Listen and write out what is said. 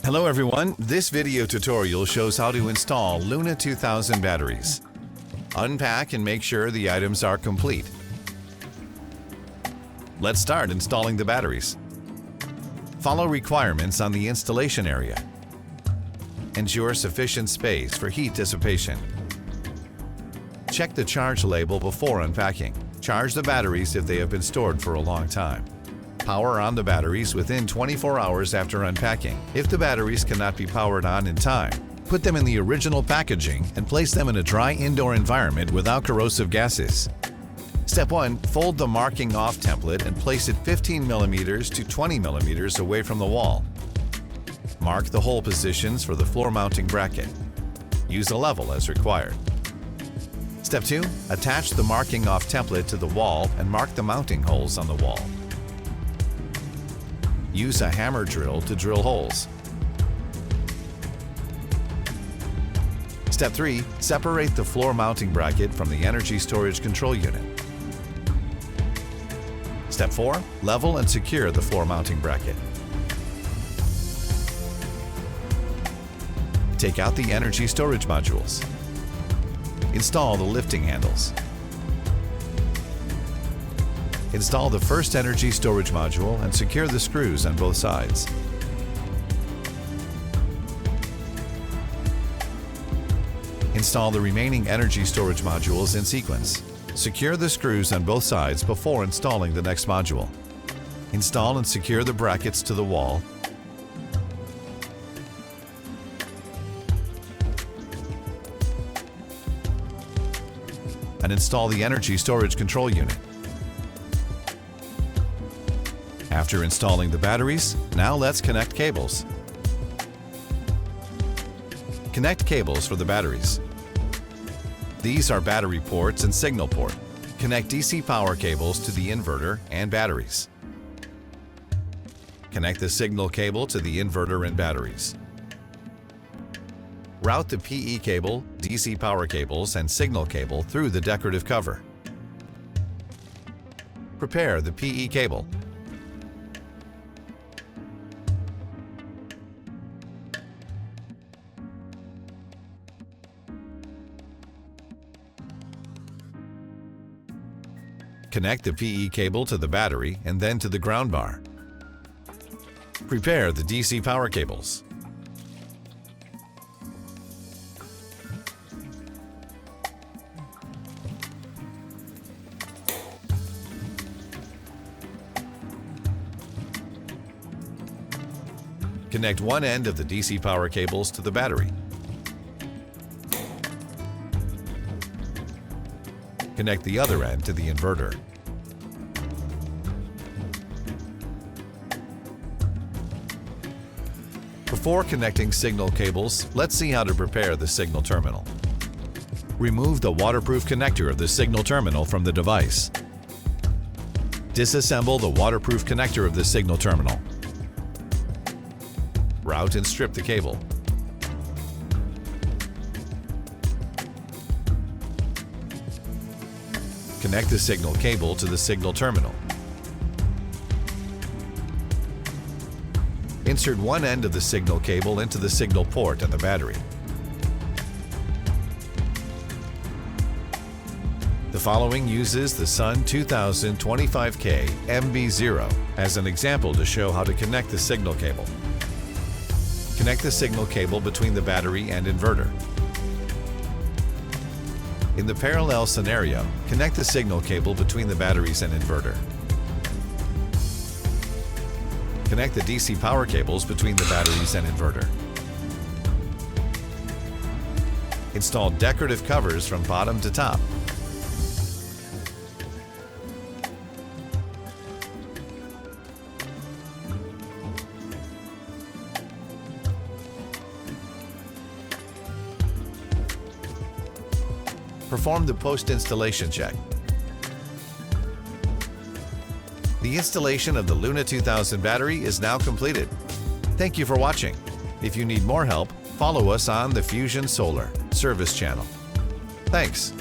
Hello everyone, this video tutorial shows how to install LUNA2000 batteries. Unpack and make sure the items are complete. Let's start installing the batteries. Follow requirements on the installation area. Ensure sufficient space for heat dissipation. Check the charge label before unpacking. Charge the batteries if they have been stored for a long time. Power on the batteries within 24 hours after unpacking. If the batteries cannot be powered on in time, put them in the original packaging and place them in a dry indoor environment without corrosive gases. Step 1. Fold the marking off template and place it 15 mm to 20 mm away from the wall. Mark the hole positions for the floor mounting bracket. Use a level as required. Step 2. Attach the marking off template to the wall and mark the mounting holes on the wall. Use a hammer drill to drill holes. Step 3. Separate the floor mounting bracket from the energy storage control unit. Step 4. Level and secure the floor mounting bracket. Take out the energy storage modules. Install the lifting handles. Install the first energy storage module and secure the screws on both sides. Install the remaining energy storage modules in sequence. Secure the screws on both sides before installing the next module. Install and secure the brackets to the wall. And install the energy storage control unit. After installing the batteries, now let's connect cables. Connect cables for the batteries. These are battery ports and signal port. Connect DC power cables to the inverter and batteries. Connect the signal cable to the inverter and batteries. Route the PE cable, DC power cables, and signal cable through the decorative cover. Prepare the PE cable. Connect the PE cable to the battery and then to the ground bar. Prepare the DC power cables. Connect one end of the DC power cables to the battery. Connect the other end to the inverter. Before connecting signal cables, let's see how to prepare the signal terminal. Remove the waterproof connector of the signal terminal from the device. Disassemble the waterproof connector of the signal terminal. Route and strip the cable. Connect the signal cable to the signal terminal. Insert one end of the signal cable into the signal port on the battery. The following uses the Sun 2000 25K MB0 as an example to show how to connect the signal cable. Connect the signal cable between the battery and inverter. In the parallel scenario, connect the signal cable between the batteries and inverter. Connect the DC power cables between the batteries and inverter. Install decorative covers from bottom to top. Perform the post-installation check. The installation of the LUNA2000 battery is now completed. Thank you for watching. If you need more help, follow us on the Fusion Solar service channel. Thanks.